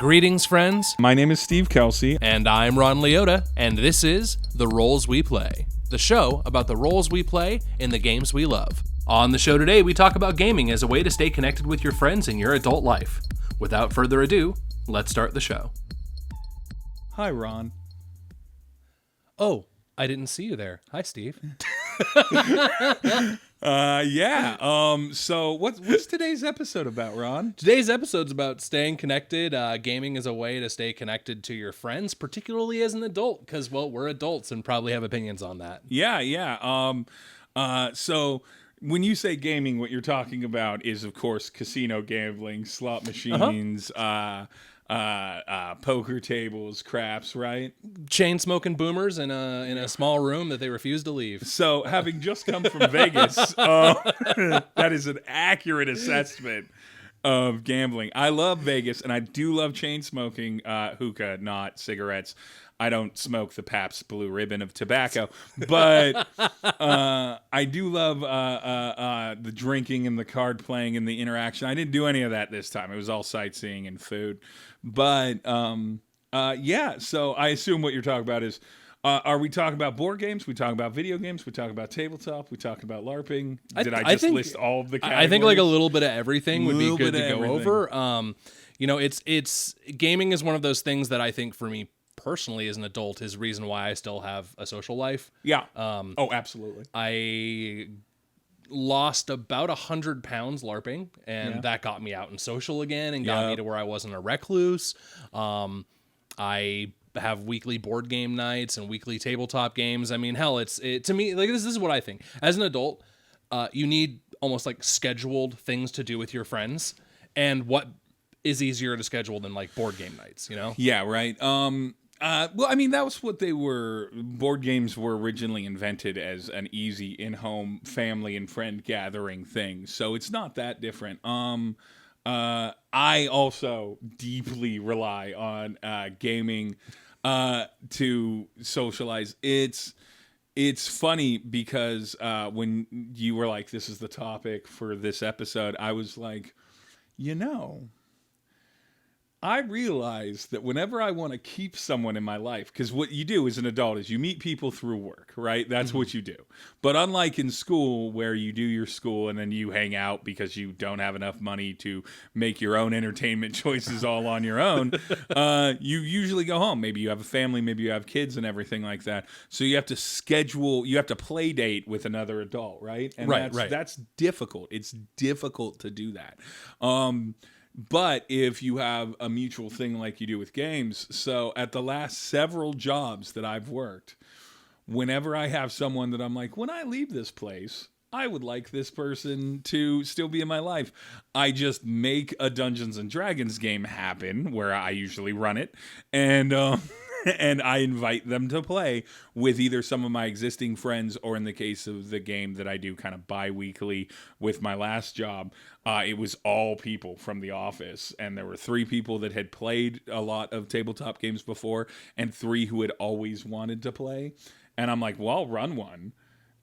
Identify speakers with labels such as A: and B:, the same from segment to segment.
A: Greetings, friends.
B: My name is Steve Kelsey.
A: And I'm Ron Leota, and this is The Roles We Play, the show about the roles we play in the games we love. On the show today, we talk about gaming as a way to stay connected with your friends in your adult life. Without further ado, let's start the show.
B: Hi, Ron.
A: Oh, I didn't see you there. Hi, Steve.
B: So what's today's episode about, Ron?
A: Today's episode's about staying connected. Gaming is a way to stay connected to your friends, particularly as an adult, because, well, we're adults and probably have opinions on that.
B: So when you say gaming, what you're talking about is, of course, casino gambling, slot machines, poker tables, craps, right?
A: Chain smoking boomers in a small room that they refuse to leave.
B: So, having just come from Vegas, that is an accurate assessment of gambling. I love Vegas, and I do love chain smoking hookah, not cigarettes. I don't smoke the Pabst Blue Ribbon of tobacco, but I do love the drinking and the card playing and the interaction. I didn't do any of that this time. It was all sightseeing and food. But so I assume what you're talking about is, are we talking about board games? We talk about video games? We talk about tabletop? We talk about LARPing? Did I just list all of the categories?
A: I think like a little bit of everything would be good to go over. It's gaming is one of those things that I think for me personally as an adult is the reason why I still have a social life.
B: Yeah. Absolutely.
A: I lost about 100 pounds LARPing, and that got me out and social again and got me to where I wasn't a recluse. I have weekly board game nights and weekly tabletop games. I mean, hell, to me, like this is what I think. As an adult, you need almost like scheduled things to do with your friends, and what is easier to schedule than like board game nights, you know?
B: Yeah, right. Well, I mean, that was what they were. Board games were originally invented as an easy in-home family and friend gathering thing, so it's not that different. I also deeply rely on gaming to socialize. It's funny because when you were like, "This is the topic for this episode," I was like, I realize that whenever I want to keep someone in my life, because what you do as an adult is you meet people through work, right? That's what you do. But unlike in school where you do your school and then you hang out because you don't have enough money to make your own entertainment choices all on your own, you usually go home. Maybe you have a family, maybe you have kids and everything like that. So you have to play date with another adult, right? And that's difficult. It's difficult to do that. But if you have a mutual thing like you do with games, so at the last several jobs that I've worked, whenever I have someone that I'm like, when I leave this place, I would like this person to still be in my life, I just make a Dungeons and Dragons game happen where I usually run it, and and I invite them to play with either some of my existing friends, or in the case of the game that I do kind of bi-weekly with my last job, it was all people from the office, and there were 3 people that had played a lot of tabletop games before and 3 who had always wanted to play. And I'm like, well, I'll run one.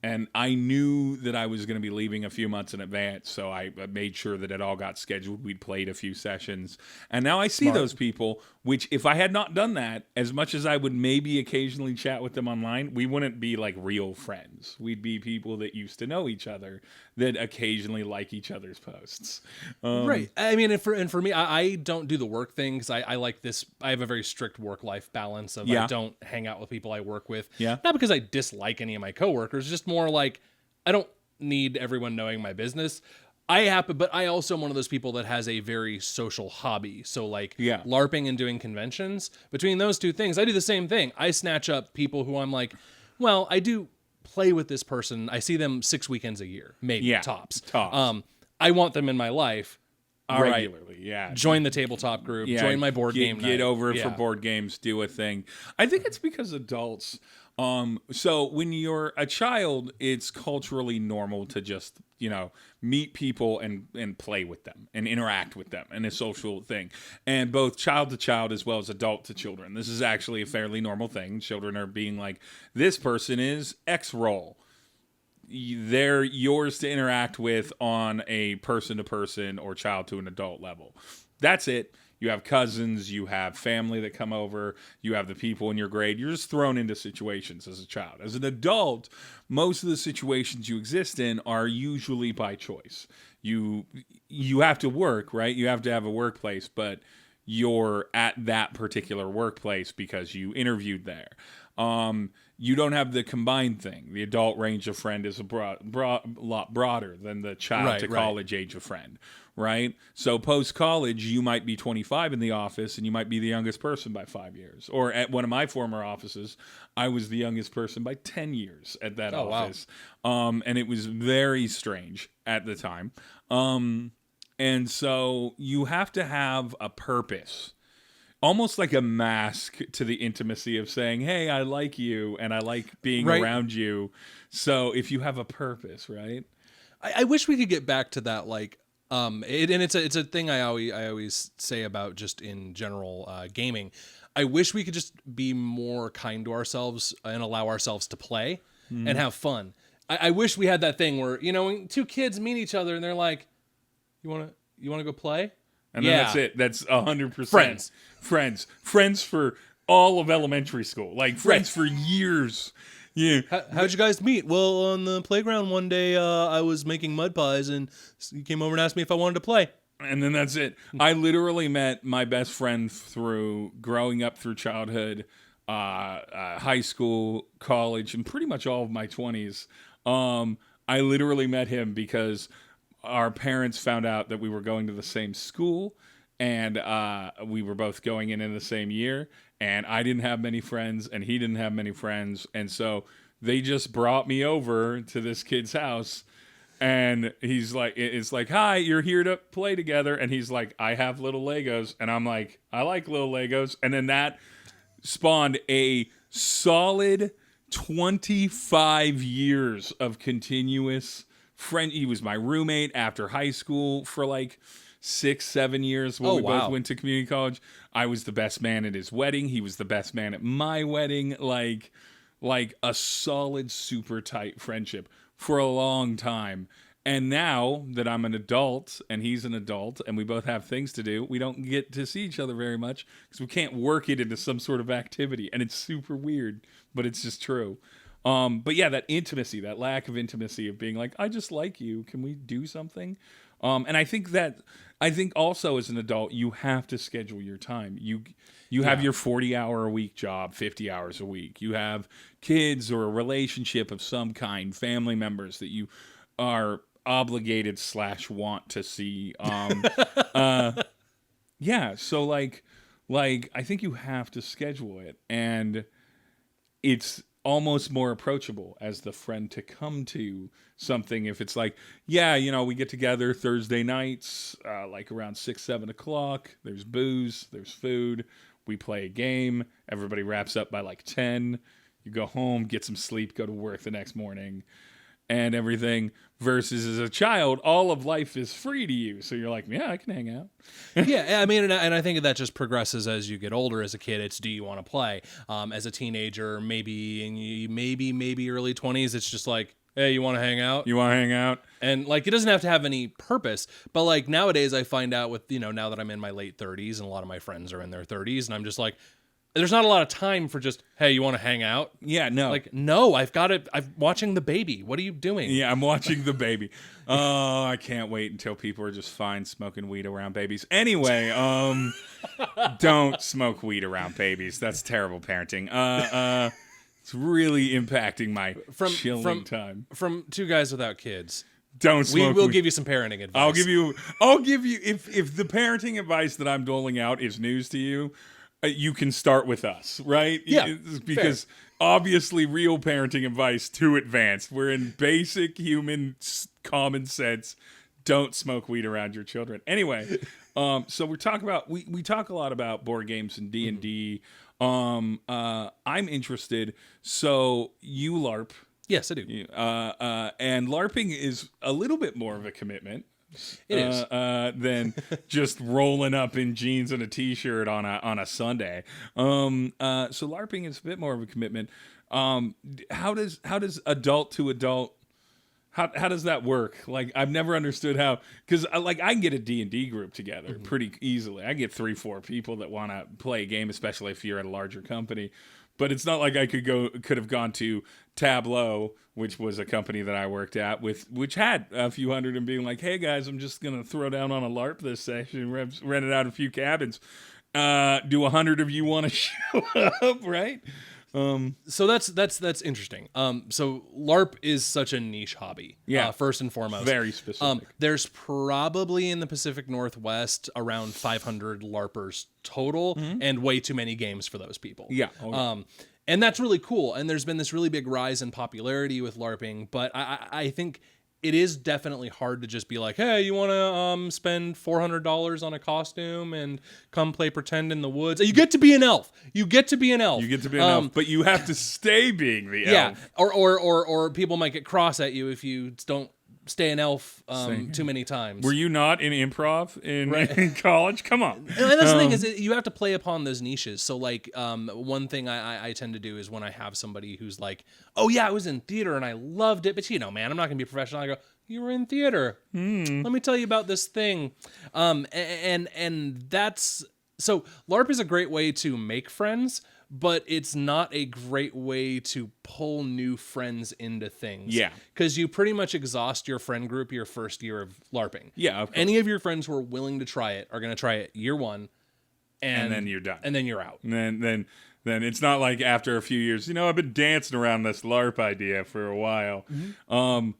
B: And I knew that I was going to be leaving a few months in advance, so I made sure that it all got scheduled. We'd played a few sessions. And now I see those people, which if I had not done that, as much as I would maybe occasionally chat with them online, we wouldn't be like real friends. We'd be people that used to know each other, that occasionally like each other's posts.
A: Right. I mean, and for me, I don't do the work thing because I like this. I have a very strict work-life balance of I don't hang out with people I work with.
B: Yeah.
A: Not because I dislike any of my coworkers, just more like I don't need everyone knowing my business. But I also am one of those people that has a very social hobby. So like LARPing and doing conventions, between those two things, I do the same thing. I snatch up people who I'm like, well, I do play with this person. I see them 6 weekends a year, maybe tops. I want them in my life.
B: Regularly,
A: Join the tabletop group. Join my board game night.
B: Get over it for board games. Do a thing. I think it's because adults. So when you're a child, it's culturally normal to just meet people and play with them and interact with them, and a social thing. And both child to child as well as adult to children. This is actually a fairly normal thing. Children are being like, this person is X role. They're yours to interact with on a person-to-person or child-to-an-adult level. That's it. You have cousins, you have family that come over, you have the people in your grade. You're just thrown into situations as a child. As an adult, most of the situations you exist in are usually by choice. You have to work, right? You have to have a workplace, but you're at that particular workplace because you interviewed there. You don't have the combined thing. The adult range of friend is a lot broader than the child to college age of friend, right? So post-college, you might be 25 in the office, and you might be the youngest person by 5 years. Or at one of my former offices, I was the youngest person by 10 years at that office. Wow. And it was very strange at the time. And so you have to have a purpose. Almost like a mask to the intimacy of saying, hey, I like you and I like being around you. So if you have a purpose, right?
A: I wish we could get back to that, like, and it's a thing I always say about just in general gaming. I wish we could just be more kind to ourselves and allow ourselves to play and have fun. I wish we had that thing where, when two kids meet each other and they're like, you want to go play?
B: And then that's it. That's 100%. Friends for all of elementary school. Like, friends for years. Yeah.
A: How'd you guys meet? Well, on the playground one day, I was making mud pies, and you came over and asked me if I wanted to play.
B: And then that's it. I literally met my best friend through growing up through childhood, high school, college, and pretty much all of my 20s. I literally met him because our parents found out that we were going to the same school, and we were both going in the same year, and I didn't have many friends and he didn't have many friends, and so they just brought me over to this kid's house, and he's like, it's like, hi, you're here to play together, and he's like, I have little Legos, and I'm like, I like little Legos, and then that spawned a solid 25 years of continuous friend. He was my roommate after high school for like 6-7 years when we both went to community college. I was the best man at his wedding. He was the best man at my wedding. Like a solid, super tight friendship for a long time. And now that I'm an adult and he's an adult and we both have things to do, we don't get to see each other very much because we can't work it into some sort of activity. And it's super weird, but it's just true. But yeah, that intimacy, that lack of intimacy of being like, I just like you. Can we do something? And I think also as an adult, you have to schedule your time. You have your 40-hour a week job, 50 hours a week. You have kids or a relationship of some kind, family members that you are obligated / want to see. Yeah. So like I think you have to schedule it, and it's almost more approachable as the friend to come to something. If it's like, we get together Thursday nights, like around 6-7 o'clock, there's booze, there's food, we play a game, everybody wraps up by like 10, you go home, get some sleep, go to work the next morning and everything, versus as a child, all of life is free to you. So you're like, yeah, I can hang out.
A: Yeah, I mean, and I think that just progresses as you get older. As a kid, it's do you want to play? As a teenager, maybe early 20s, it's just like, hey, you want to hang out?
B: You want to hang out?
A: And like, it doesn't have to have any purpose. But like nowadays, I find out with, now that I'm in my late 30s and a lot of my friends are in their 30s, and I'm just like, there's not a lot of time for just, hey, you want to hang out?
B: Yeah, no.
A: Like, no, I'm watching the baby. What are you doing?
B: Yeah, I'm watching the baby. Oh, I can't wait until people are just fine smoking weed around babies. Anyway, don't smoke weed around babies. That's terrible parenting. It's really impacting my chilling time.
A: From two guys without kids.
B: Don't smoke.
A: We will give you some parenting advice.
B: I'll give you if the parenting advice that I'm doling out is news to you, you can start with us, right?
A: Yeah,
B: because obviously real parenting advice too advanced. We're in basic human common sense. Don't smoke weed around your children. Anyway, so we're talking about we talk a lot about board games and D&D. I'm interested. So you LARP.
A: Yes, I do.
B: And LARPing is a little bit more of a commitment.
A: It is
B: than just rolling up in jeans and a t-shirt on a Sunday. So LARPing is a bit more of a commitment. How does adult to adult How does that work? Like, I've never understood how, because like I can get a D&D group together pretty easily. I get 3-4 people that want to play a game, especially if you're at a larger company. But it's not like I could have gone to Tableau, which was a company that I worked at which had a few hundred, and being like, hey guys, I'm just gonna throw down on a LARP this session, rented out a few cabins. Do 100 of you want to show up? Right?
A: So that's interesting. So LARP is such a niche hobby.
B: Yeah.
A: First and foremost,
B: Very specific.
A: There's probably in the Pacific Northwest around 500 LARPers total, and way too many games for those people.
B: Yeah. Okay.
A: And that's really cool. And there's been this really big rise in popularity with LARPing, but I think it is definitely hard to just be like, hey, you want to spend $400 on a costume and come play pretend in the woods? You get to be an elf. You get to be an elf.
B: But you have to stay being the elf.
A: Yeah, or people might get cross at you if you don't stay an elf too many times.
B: Were you not in improv in college? Come on.
A: And that's the thing is you have to play upon those niches. So like one thing I tend to do is when I have somebody who's like, oh yeah, I was in theater and I loved it, but man, I'm not gonna be a professional. I go, you were in theater. Let me tell you about this thing. And that's so LARP is a great way to make friends, but it's not a great way to pull new friends into things.
B: Yeah.
A: Because you pretty much exhaust your friend group your first year of LARPing.
B: Yeah. Of course.
A: Any of your friends who are willing to try it are going to try it year one. And
B: then you're done.
A: And then you're out.
B: And then it's not like after a few years, I've been dancing around this LARP idea for a while. It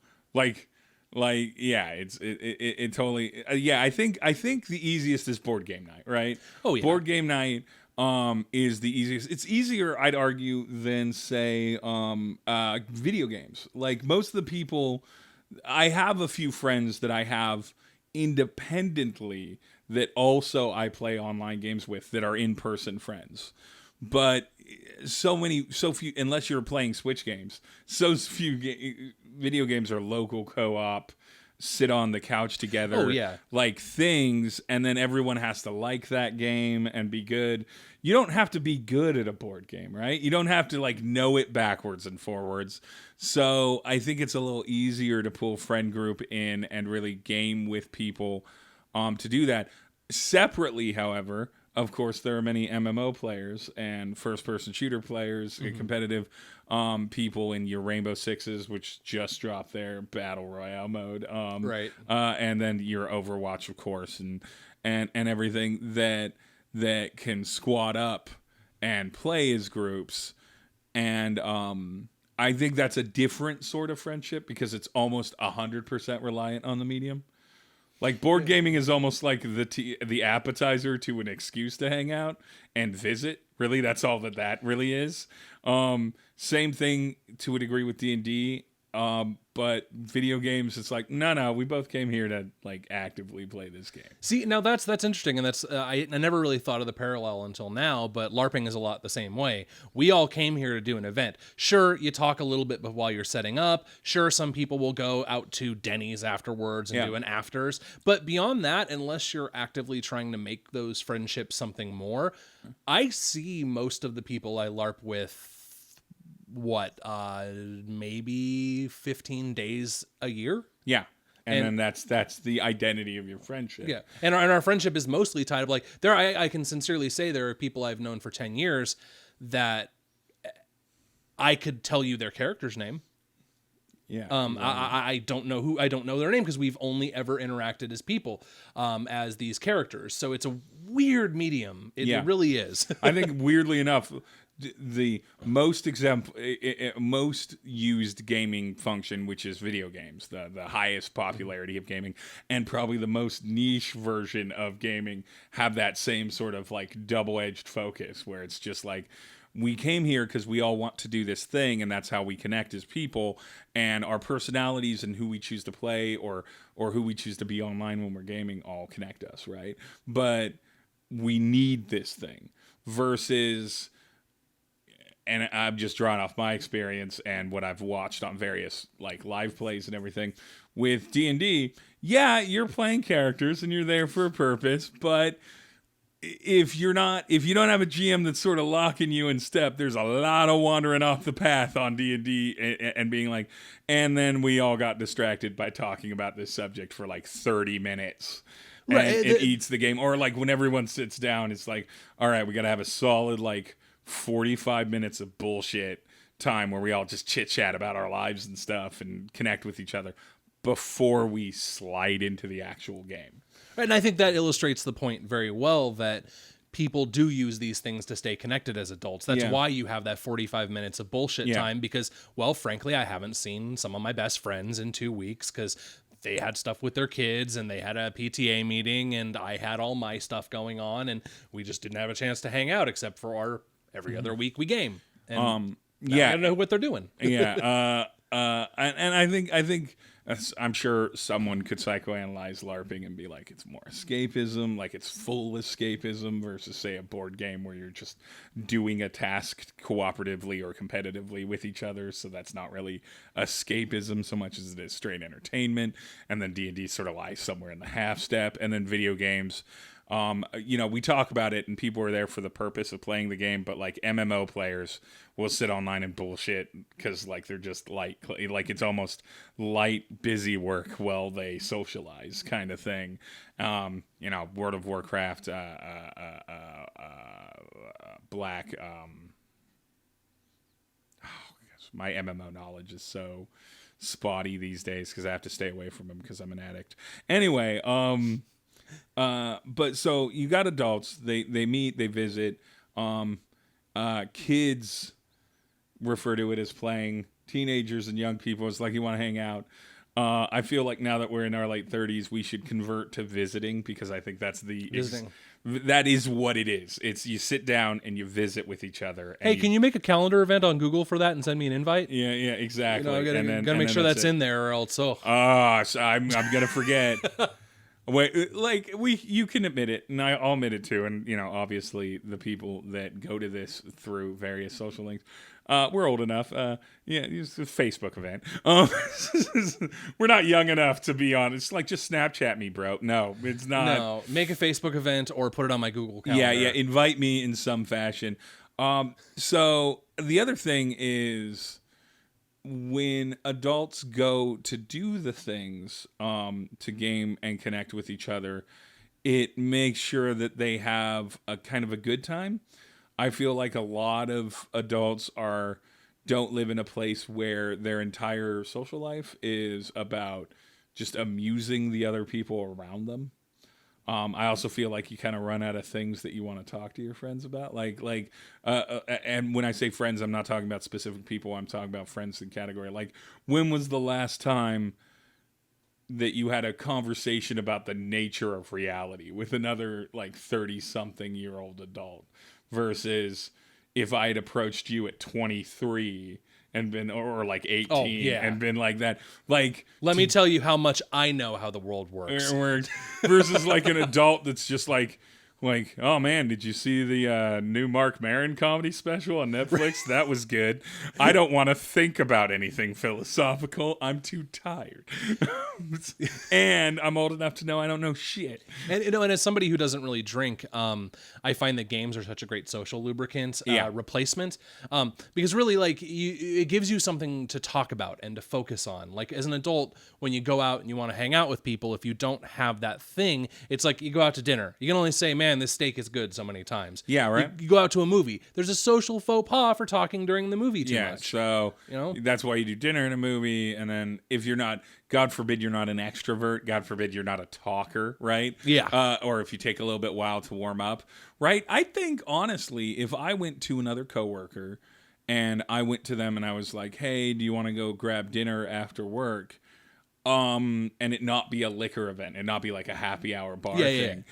B: totally, I think the easiest is board game night, right?
A: Oh yeah.
B: Board game night is the easiest. It's easier, I'd argue, than say video games. Like most of the people, I have a few friends that I have independently that also I play online games with that are in-person friends. But so few, unless you're playing Switch games, so few video games are local co-op, sit on the couch together, like things, and then everyone has to like that game and be good. You don't have to be good at a board game, right? You don't have to like know it backwards and forwards. So I think it's a little easier to pull friend group in and really game with people to do that. Separately, however, of course, there are many MMO players and first-person shooter players, competitive people in your Rainbow Sixes, which just dropped their Battle Royale mode.
A: Right.
B: And then your Overwatch, of course, and everything that can squad up and play as groups. And I think that's a different sort of friendship because it's almost 100% reliant on the medium. Like board gaming is almost like the appetizer to an excuse to hang out and visit. Really, that's all that really is. Same thing to a degree with D&D. But video games, it's like, no, we both came here to like actively play this game.
A: See, now that's interesting, and that's I never really thought of the parallel until now. But LARPing is a lot the same way. We all came here to do an event. Sure, you talk a little bit while you're setting up. Sure, some people will go out to Denny's afterwards and do an afters. But beyond that, unless you're actively trying to make those friendships something more, I see most of the people I LARP with maybe 15 days a year.
B: Yeah. And then that's the identity of your friendship.
A: Yeah. And our friendship is mostly tied up like there. I can sincerely say there are people I've known for 10 years that I could tell you their character's name.
B: Yeah.
A: I don't know their name because we've only ever interacted as people, as these characters. So it's a weird medium. It really is.
B: I think weirdly enough, the most used gaming function, which is video games, the highest popularity of gaming, and probably the most niche version of gaming, have that same sort of like double-edged focus where it's just like, we came here because we all want to do this thing, and that's how we connect as people, and our personalities and who we choose to play or who we choose to be online when we're gaming all connect us, right? But we need this thing versus... And I've just drawn off my experience and what I've watched on various like live plays and everything with D&D. Yeah, you're playing characters and you're there for a purpose, but if you don't have a GM that's sort of locking you in step, there's a lot of wandering off the path on D&D and being like, and then we all got distracted by talking about this subject for like 30 minutes. And
A: Right.
B: it eats the game. Or like when everyone sits down, it's like, all right, we got to have a solid like 45 minutes of bullshit time where we all just chit chat about our lives and stuff and connect with each other before we slide into the actual game.
A: And I think that illustrates the point very well that people do use these things to stay connected as adults. That's why you have that 45 minutes of bullshit time because, well, frankly, I haven't seen some of my best friends in 2 weeks because they had stuff with their kids and they had a PTA meeting and I had all my stuff going on and we just didn't have a chance to hang out except for our every other week we game. And I don't know what they're doing.
B: And I think I'm sure someone could psychoanalyze LARPing and be like, it's more escapism, like it's full escapism versus, say, a board game where you're just doing a task cooperatively or competitively with each other. So that's not really escapism so much as it is straight entertainment. And then D&D sort of lies somewhere in the half step. And then video games. We talk about it and people are there for the purpose of playing the game, but like MMO players will sit online and bullshit because like they're just like it's almost light, busy work while they socialize kind of thing. World of Warcraft, Black. My MMO knowledge is so spotty these days because I have to stay away from them because I'm an addict. Anyway, but so you got adults, they meet, they visit, kids refer to it as playing, teenagers and young people, it's like you want to hang out. I feel like now that we're in our late 30s, we should convert to visiting because I think that's that is what it is. It's you sit down and you visit with each other. And
A: hey, can you make a calendar event on Google for that and send me an invite?
B: Yeah, exactly.
A: I gotta make sure that's in there or else.
B: So I'm gonna forget. Wait, like you can admit it, and I'll admit it too. And obviously, the people that go to this through various social links, we're old enough. It's a Facebook event. We're not young enough to be on. It's like just Snapchat me, bro. No, it's not.
A: No, make a Facebook event or put it on my Google calendar.
B: Yeah. Invite me in some fashion. So the other thing is, when adults go to do the things to game and connect with each other, it makes sure that they have a kind of a good time. I feel like a lot of adults don't live in a place where their entire social life is about just amusing the other people around them. I also feel like you kind of run out of things that you want to talk to your friends about. And when I say friends, I'm not talking about specific people. I'm talking about friends in category. Like, when was the last time that you had a conversation about the nature of reality with another 30-something-year-old adult versus if I had approached you at 23 and been or 18 and been like that,
A: let me tell you how much I know how the world works.
B: Versus an adult that's just like, oh man, did you see the new Mark Maron comedy special on Netflix? That was good. I don't want to think about anything philosophical. I'm too tired. And I'm old enough to know I don't know shit.
A: And and as somebody who doesn't really drink, I find that games are such a great social lubricant replacement. Because really, it gives you something to talk about and to focus on. Like, as an adult, when you go out and you want to hang out with people, if you don't have that thing, it's like you go out to dinner. You can only say, man, this steak is good so many times.
B: Yeah, right.
A: You go out to a movie. There's a social faux pas for talking during the movie too much.
B: So that's why you do dinner and a movie, and then if you're not, God forbid you're not an extrovert, God forbid you're not a talker, right?
A: Yeah.
B: Or if you take a little bit while to warm up, right? I think, honestly, if I went to another coworker and I went to them and I was like, hey, do you want to go grab dinner after work? And it not be a liquor event and not be like a happy hour bar thing.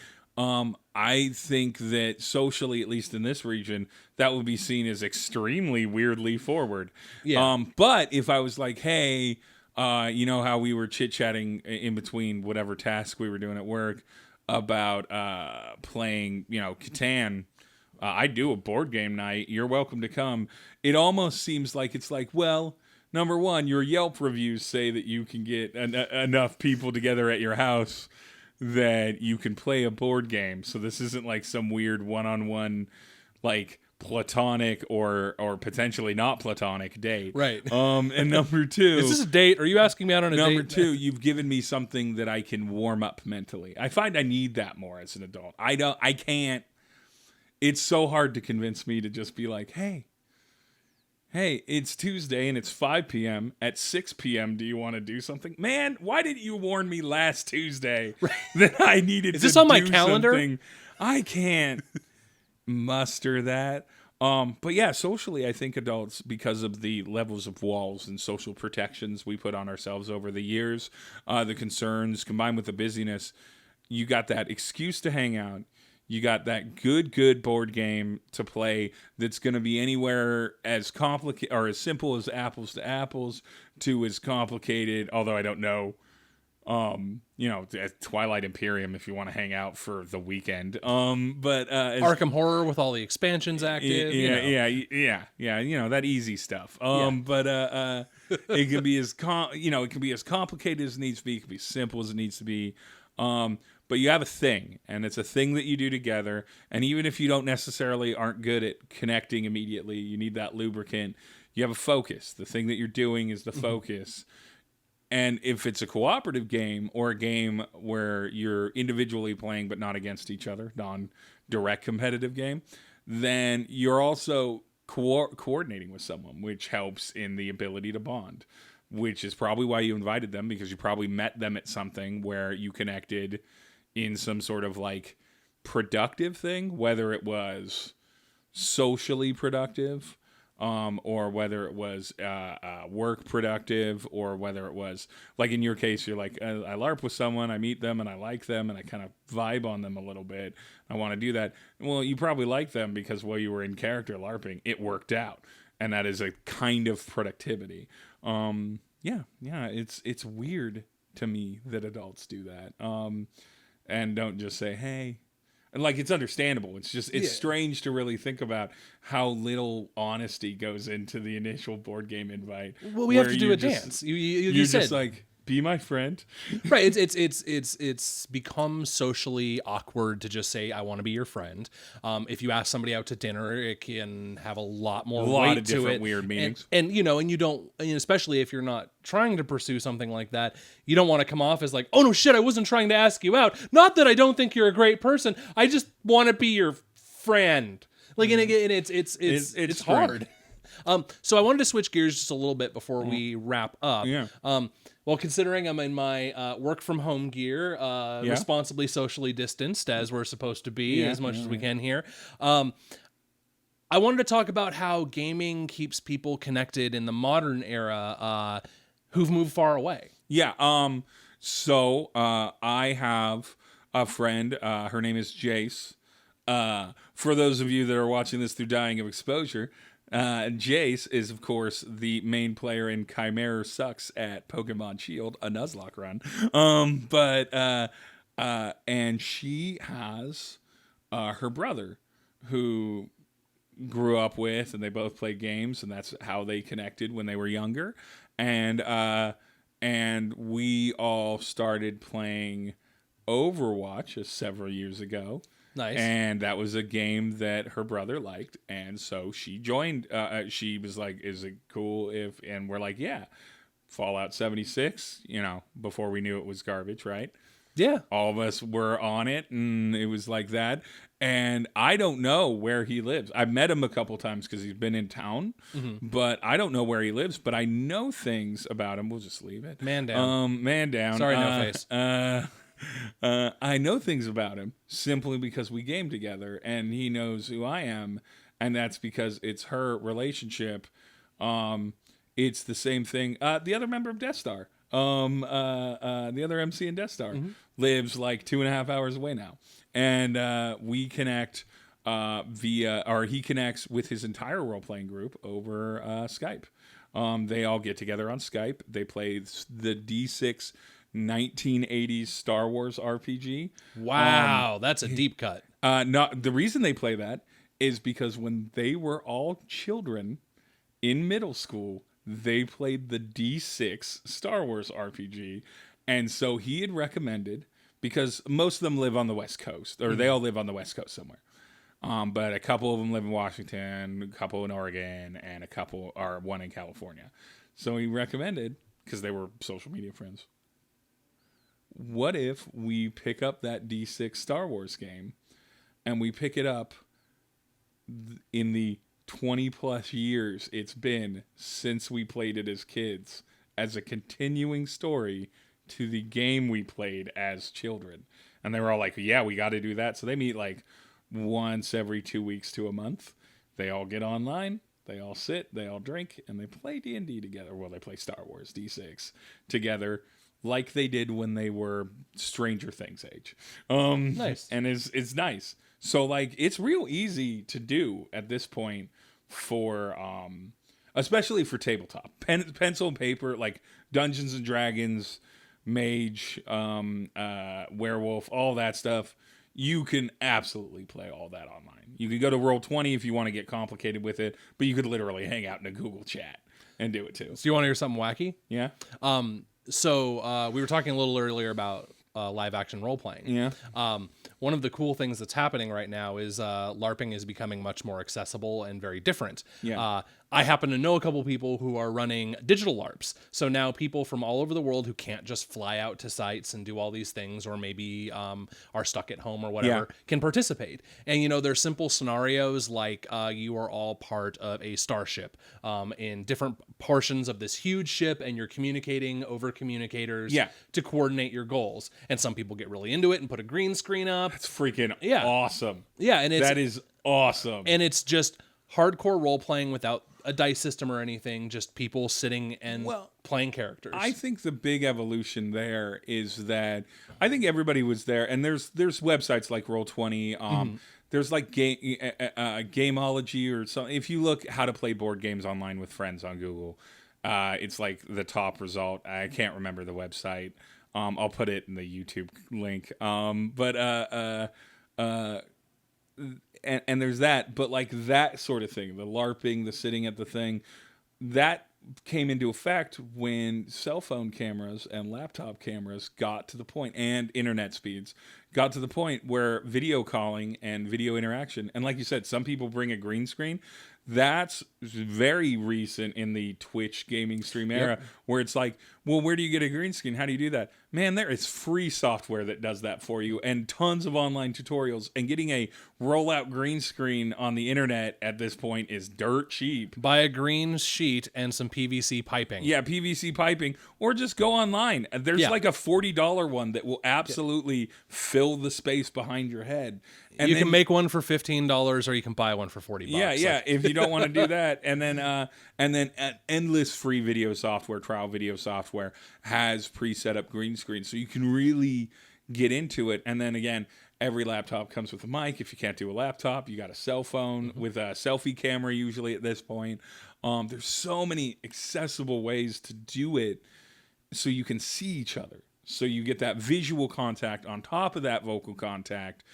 B: I think that socially, at least in this region, that would be seen as extremely weirdly forward. Yeah. But if I was like, hey, you know how we were chit-chatting in between whatever task we were doing at work about playing, Catan, I do a board game night. You're welcome to come. It almost seems like it's like, well, number one, your Yelp reviews say that you can get enough people together at your house that you can play a board game. So this isn't like some weird one-on-one, like platonic or potentially not platonic date.
A: Right.
B: And number two,
A: is this a date? Are you asking me out on a date?
B: number two, you've given me something that I can warm up mentally. I find I need that more as an adult. I can't. It's so hard to convince me to just be like, hey, it's Tuesday and it's 5 p.m. At 6 p.m., do you want to do something? Man, why didn't you warn me last Tuesday that I needed to do something? Is this on my calendar? I can't muster that. But yeah, socially, I think adults, because of the levels of walls and social protections we put on ourselves over the years, the concerns combined with the busyness, you got that excuse to hang out. You got that good board game to play that's going to be anywhere as complicated or as simple as Apples to Apples to as complicated, although I don't know, Twilight Imperium if you want to hang out for the weekend. But
A: Arkham Horror with all the expansions active.
B: Yeah, that easy stuff. But it can be as it can be as complicated as it needs to be. It can be as simple as it needs to be. But you have a thing, and it's a thing that you do together. And even if you don't necessarily aren't good at connecting immediately, you need that lubricant. You have a focus. The thing that you're doing is the focus. And if it's a cooperative game or a game where you're individually playing but not against each other, non-direct competitive game, then you're also coordinating with someone, which helps in the ability to bond, which is probably why you invited them, because you probably met them at something where you connected in some sort of like productive thing, whether it was socially productive, or whether it was work productive, or whether it was like in your case, you're like, I LARP with someone, I meet them and I like them and I kind of vibe on them a little bit. I want to do that. Well, you probably like them because while you were in character LARPing, it worked out. And that is a kind of productivity. It's weird to me that adults do that. And don't just say, hey. And like, it's understandable. It's just, it's strange to really think about how little honesty goes into the initial board game invite.
A: Well, we have to do a dance. You said,
B: just like, be my friend.
A: Right. It's become socially awkward to just say, I want to be your friend. If you ask somebody out to dinner, it can have a lot more weight
B: of
A: to
B: different
A: it.
B: Weird meanings.
A: And you don't, especially if you're not trying to pursue something like that, you don't want to come off as like, oh no shit, I wasn't trying to ask you out. Not that I don't think you're a great person. I just want to be your friend. Like, and again, it's hard. So I wanted to switch gears just a little bit before we wrap up.
B: Yeah.
A: Well, considering I'm in my work from home gear, responsibly socially distanced as we're supposed to be, as much as we can here. I wanted to talk about how gaming keeps people connected in the modern era who've moved far away.
B: Yeah. So I have a friend. Her name is Jace. For those of you that are watching this through Dying of Exposure, Jace is, of course, the main player in Chimera Sucks at Pokemon Shield, a Nuzlocke run. And she has her brother who grew up with, and they both played games, and that's how they connected when they were younger. And we all started playing Overwatch several years ago.
A: Nice.
B: And that was a game that her brother liked, and so she joined. She was like, "Is it cool if?" And we're like, "Yeah." Fallout 76. Before we knew it was garbage, right?
A: Yeah.
B: All of us were on it, and it was like that. And I don't know where he lives. I've met him a couple times because he's been in town, but I don't know where he lives. But I know things about him. We'll just leave it.
A: Man down.
B: Man down.
A: Sorry, no face.
B: I know things about him simply because we game together, and he knows who I am, and that's because it's her relationship. It's the same thing. The other member of Death Star, the other MC in Death Star, lives like 2.5 hours away now, and we connect he connects with his entire role-playing group over Skype. They all get together on Skype. They play the D6 1980s Star Wars RPG.
A: Wow, that's a deep cut.
B: The reason they play that is because when they were all children in middle school, they played the D6 Star Wars RPG. And so he had recommended, because most of them live on the West Coast, or they all live on the West Coast somewhere. But a couple of them live in Washington, a couple in Oregon, and one in California. So he recommended, because they were social media friends, what if we pick up that D6 Star Wars game and we pick it up in the 20 plus years it's been since we played it as kids, as a continuing story to the game we played as children. And they were all like, yeah, we got to do that. So they meet like once every 2 weeks to a month. They all get online, they all sit, they all drink, and they play D&D together. Well, they play Star Wars D6 together, like they did when they were Stranger Things age.
A: Nice.
B: And it's nice. So like it's real easy to do at this point for especially for tabletop. Pencil and paper, like Dungeons and Dragons, Mage, Werewolf, all that stuff. You can absolutely play all that online. You could go to Roll20 if you want to get complicated with it, but you could literally hang out in a Google chat and do it too.
A: So you want to hear something wacky?
B: Yeah.
A: So we were talking a little earlier about live action role playing.
B: Yeah.
A: One of the cool things that's happening right now is LARPing is becoming much more accessible and very different.
B: Yeah.
A: I happen to know a couple people who are running digital LARPs. So now people from all over the world who can't just fly out to sites and do all these things, or maybe are stuck at home or whatever, can participate. And, you know, there's simple scenarios like you are all part of a starship in different portions of this huge ship, and you're communicating over communicators to coordinate your goals. And some people get really into it and put a green screen up.
B: That's freaking awesome.
A: Yeah, and
B: that is awesome.
A: And it's just hardcore role playing without a dice system or anything, just people sitting and playing characters.
B: I think the big evolution there is that I think everybody was there, and there's websites like Roll20. There's like Gameology or something. If you look how to play board games online with friends on Google, it's like the top result. I can't remember the website. I'll put it in the YouTube link. And there's that, but like that sort of thing, the LARPing, the sitting at the thing, that came into effect when cell phone cameras and laptop cameras got to the point, and internet speeds got to the point where video calling and video interaction, and like you said, some people bring a green screen. That's very recent in the Twitch gaming stream era, where it's like, well, where do you get a green screen? How do you do that? Man, there is free software that does that for you, and tons of online tutorials. And getting a rollout green screen on the internet at this point is dirt cheap.
A: Buy a green sheet and some PVC piping.
B: Yeah, PVC piping, or just go online. There's like a $40 one that will absolutely fill the space behind your head. And
A: you can make one for $15, or you can buy one for $40.
B: Yeah. If you don't want to do that, and then endless free video software, trial video software has pre-set up green screens, so you can really get into it. And then again, every laptop comes with a mic. If you can't do a laptop, you got a cell phone with a selfie camera. Usually at this point, there's so many accessible ways to do it, so you can see each other. So you get that visual contact on top of that vocal contact.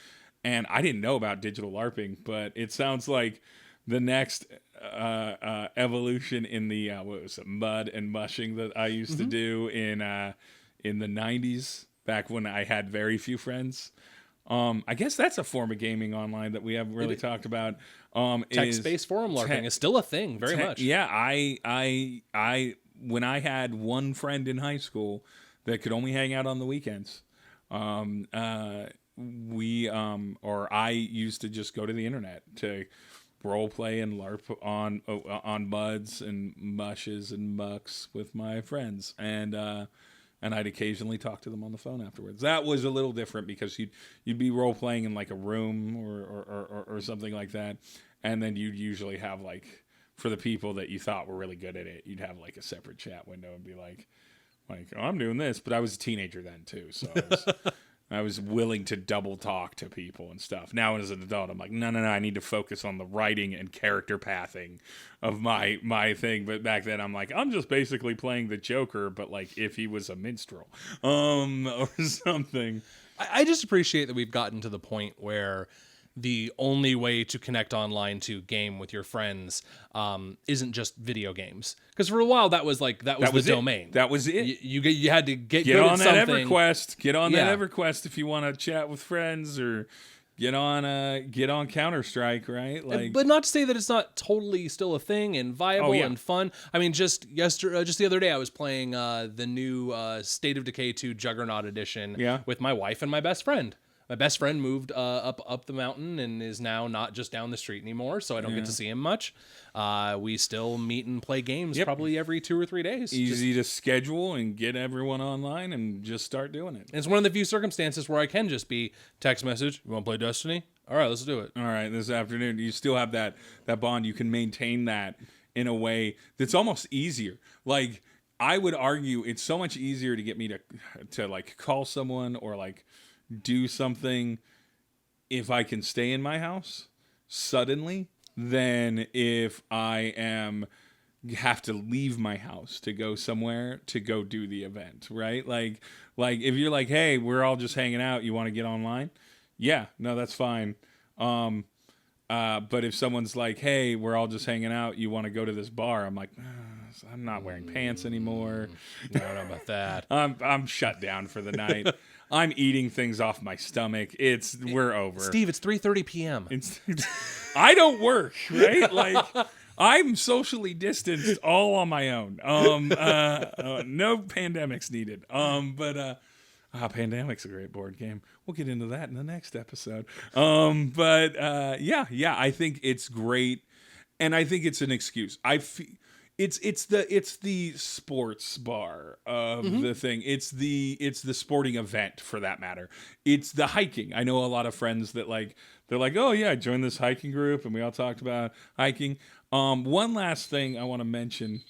B: And I didn't know about digital LARPing, but it sounds like the next evolution in the mud and mushing that I used to do in the 90s, back when I had very few friends. I guess that's a form of gaming online that we haven't really talked about.
A: Text-based forum LARPing is still a thing, very much.
B: Yeah, I when I had one friend in high school that could only hang out on the weekends, I used to just go to the internet to role play and LARP on muds and mushes and mucks with my friends, and I'd occasionally talk to them on the phone afterwards. That was a little different because you'd be role playing in like a room or something like that, and then you'd usually have, like, for the people that you thought were really good at it, you'd have like a separate chat window and be like, oh, I'm doing this. But I was a teenager then too, so I was willing to double talk to people and stuff. Now as an adult, I'm like, no, I need to focus on the writing and character pathing of my thing. But back then, I'm like, I'm just basically playing the Joker, but like if he was a minstrel, or something.
A: I just appreciate that we've gotten to the point where the only way to connect online to game with your friends isn't just video games. Because for a while that was the domain.
B: That was it.
A: You had to get
B: Get
A: good
B: on
A: at
B: that
A: something.
B: EverQuest. Get on that EverQuest if you want to chat with friends, or get on Counter-Strike, right?
A: But not to say that it's not totally still a thing and viable and fun. I mean, just the other day I was playing the new State of Decay 2 Juggernaut Edition with my wife and my best friend. My best friend moved up the mountain and is now not just down the street anymore, so I don't get to see him much. We still meet and play games probably every 2 or 3 days.
B: Easy to schedule and get everyone online and just start doing it.
A: It's one of the few circumstances where I can just be text message, you want to play Destiny? All right, let's do it.
B: All right, this afternoon. You still have that bond. You can maintain that in a way that's almost easier. Like, I would argue it's so much easier to get me to like call someone or like do something if I can stay in my house suddenly than if I have to leave my house to go somewhere to go do the event, right? Like if you're like, hey, we're all just hanging out, you want to get online? Yeah, no, that's fine. But if someone's like, hey, we're all just hanging out, you want to go to this bar? I'm like, I'm not wearing pants anymore.
A: I don't know about that.
B: I'm shut down for the night. I'm eating things off my stomach. We're over.
A: Steve, it's 3:30 p.m.
B: I don't work, right? Like, I'm socially distanced all on my own. No pandemics needed. Pandemic's a great board game. We'll get into that in the next episode. I think it's great, and I think it's an excuse. It's the sports bar of the thing. It's the sporting event, for that matter. It's the hiking. I know a lot of friends that they're like, oh yeah, I joined this hiking group and we all talked about hiking. One last thing I want to mention.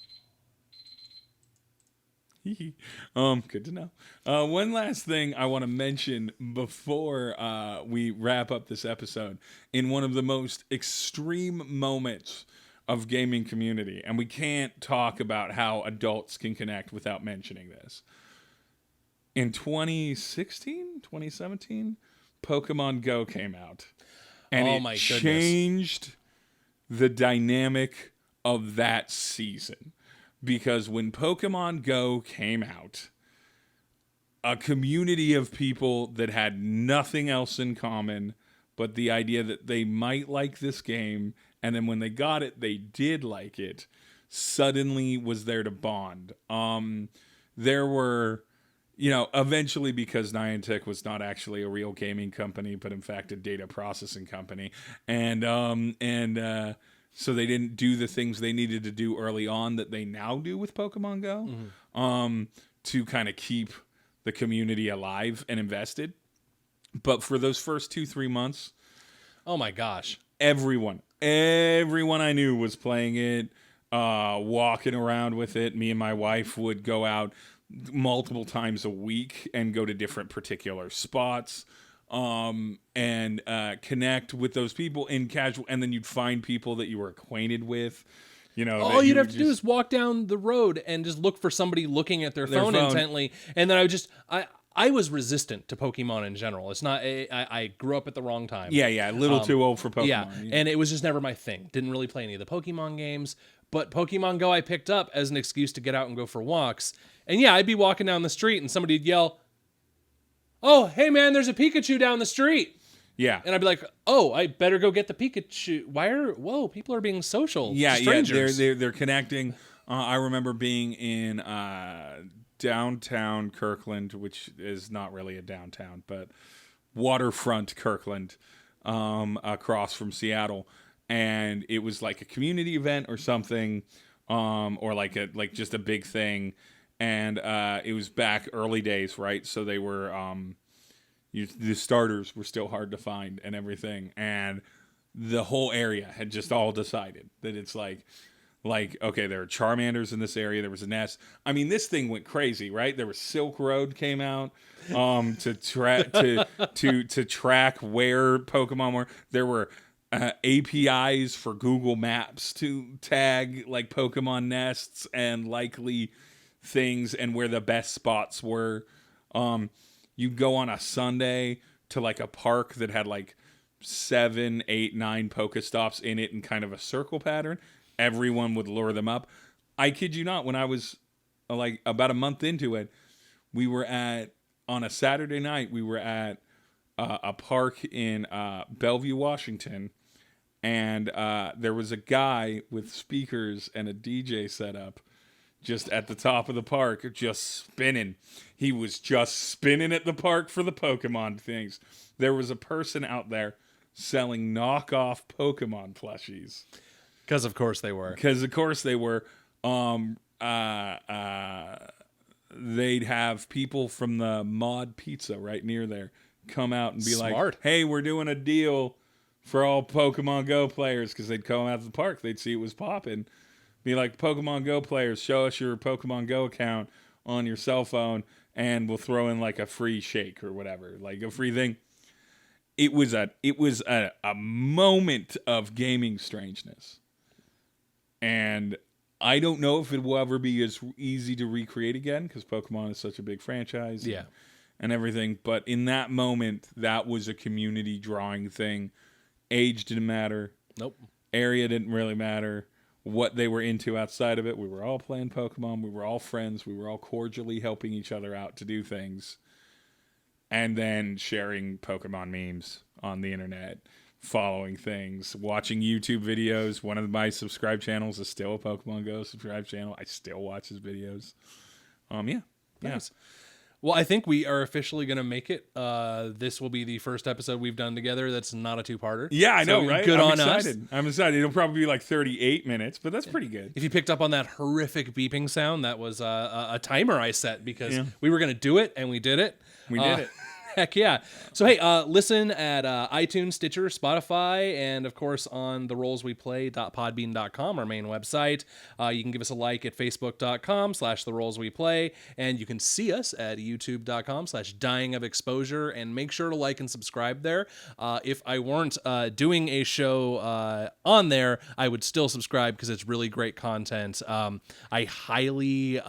B: Good to know. One last thing I want to mention before we wrap up this episode. In one of the most extreme moments of gaming community, and we can't talk about how adults can connect without mentioning this. In 2017, Pokemon Go came out, and it changed the dynamic of that season. Because when Pokemon Go came out, a community of people that had nothing else in common but the idea that they might like this game, and then when they got it, they did like it, suddenly was there to bond. There were, eventually, because Niantic was not actually a real gaming company, but in fact a data processing company, and so they didn't do the things they needed to do early on that they now do with Pokemon Go, to kind of keep the community alive and invested. But for those first 2-3 months,
A: oh my gosh,
B: everyone I knew was playing it, walking around with it. Me and my wife would go out multiple times a week and go to different particular spots, and connect with those people in casual, and then you'd find people that you were acquainted with.
A: All you'd have to do is walk down the road and just look for somebody looking at their phone intently, and then I was resistant to Pokemon in general. It's not I grew up at the wrong time.
B: Yeah, a little too old for Pokemon.
A: Yeah, and it was just never my thing. Didn't really play any of the Pokemon games, but Pokemon Go I picked up as an excuse to get out and go for walks. And yeah, I'd be walking down the street and somebody'd yell, "Oh, hey man, there's a Pikachu down the street."
B: Yeah.
A: And I'd be like, "Oh, I better go get the Pikachu." People are being social.
B: Yeah,
A: strangers.
B: They're connecting. I remember being in downtown Kirkland, which is not really a downtown, but waterfront Kirkland, across from Seattle, and it was like a community event or something, or like just a big thing, and it was back early days, right? So they were the starters were still hard to find and everything, and the whole area had just all decided that it's like, okay, there are Charmanders in this area. There was a nest. I mean, this thing went crazy, right? There was Silk Road came out to track where Pokemon were. There were APIs for Google Maps to tag like Pokemon nests and likely things and where the best spots were. You go on a Sunday to like a park that had like 7, 8, 9 Pokestops in it in kind of a circle pattern. Everyone would lure them up. I kid you not, when I was like about a month into it, we were on a Saturday night, we were at a park in Bellevue, Washington, and there was a guy with speakers and a DJ set up just at the top of the park, just spinning. He was just spinning at the park for the Pokemon things. There was a person out there selling knockoff Pokemon plushies.
A: Because of course they were.
B: They'd have people from the Mod Pizza right near there come out and be
A: Smart.
B: like, hey, we're doing a deal for all Pokemon Go players, because they'd come out to the park, they'd see it was popping, be like, Pokemon Go players, show us your Pokemon Go account on your cell phone and we'll throw in like a free shake or whatever, like a free thing. It was a moment of gaming strangeness, and I don't know if it will ever be as easy to recreate again, because Pokemon is such a big franchise.
A: Yeah.
B: And everything. But in that moment, that was a community drawing thing. Age didn't matter.
A: Nope.
B: Area didn't really matter. What they were into outside of it. We were all playing Pokemon. We were all friends. We were all cordially helping each other out to do things. And then sharing Pokemon memes on the internet. Following things, watching YouTube videos. One of my subscribed channels is still a Pokemon Go subscribed channel. I still watch his videos. Yeah.
A: Nice. Well, I think we are officially going to make it. This will be the first episode we've done together that's not a two-parter.
B: Yeah, I know, right?
A: Good
B: I'm
A: on
B: excited.
A: us.
B: I'm excited. It'll probably be like 38 minutes, but that's pretty good.
A: If you picked up on that horrific beeping sound, that was a timer I set because we were going to do it, and we did it.
B: We did it.
A: Heck yeah. So, hey, listen at iTunes, Stitcher, Spotify, and, of course, on therollsweplay.podbean.com, our main website. You can give us a like at facebook.com/therollsweplay, and you can see us at youtube.com/dyingofexposure, and make sure to like and subscribe there. If I weren't doing a show on there, I would still subscribe because it's really great content. I highly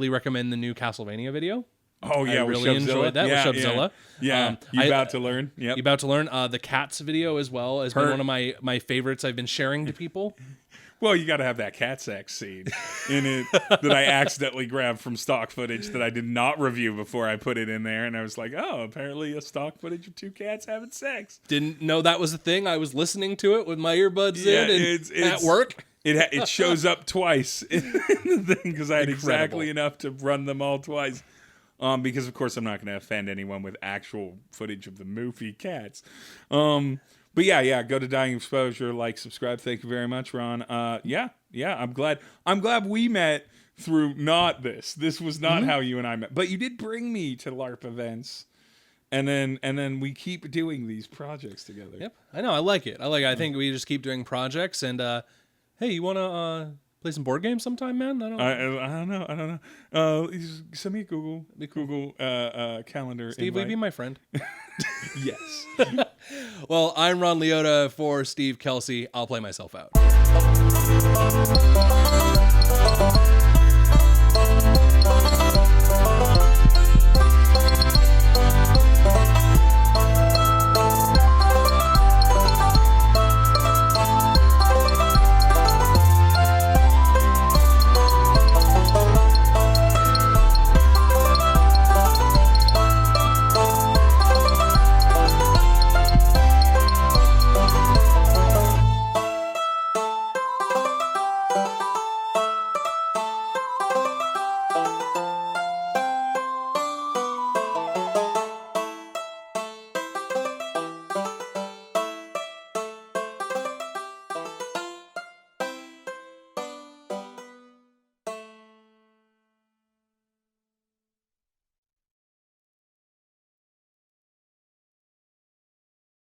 A: recommend the new Castlevania video.
B: Oh, yeah,
A: I really enjoyed that with Shubzilla.
B: Yeah, you about to learn. Yep.
A: You about to learn. The Cats video as well has been one of my favorites I've been sharing to people.
B: Well, you got to have that cat sex scene in it that I accidentally grabbed from stock footage that I did not review before I put it in there. And I was like, oh, apparently a stock footage of two cats having sex.
A: Didn't know that was a thing. I was listening to it with my earbuds in and at work.
B: It shows up twice in the thing because I had exactly enough to run them all twice. Because, of course, I'm not going to offend anyone with actual footage of the movie Cats. But yeah, go to Dying Exposure, like, subscribe. Thank you very much, Ron. Yeah, I'm glad we met through not this. This was not how you and I met. But you did bring me to LARP events. And then we keep doing these projects together.
A: Yep. I know, I like it. I think we just keep doing projects, and hey, you want to play some board games sometime, man? I don't
B: know. Send me a Google calendar.
A: Steve,
B: invite.
A: will you be my friend?
B: Yes.
A: Well, I'm Ron Leota for Steve Kelsey. I'll play myself out.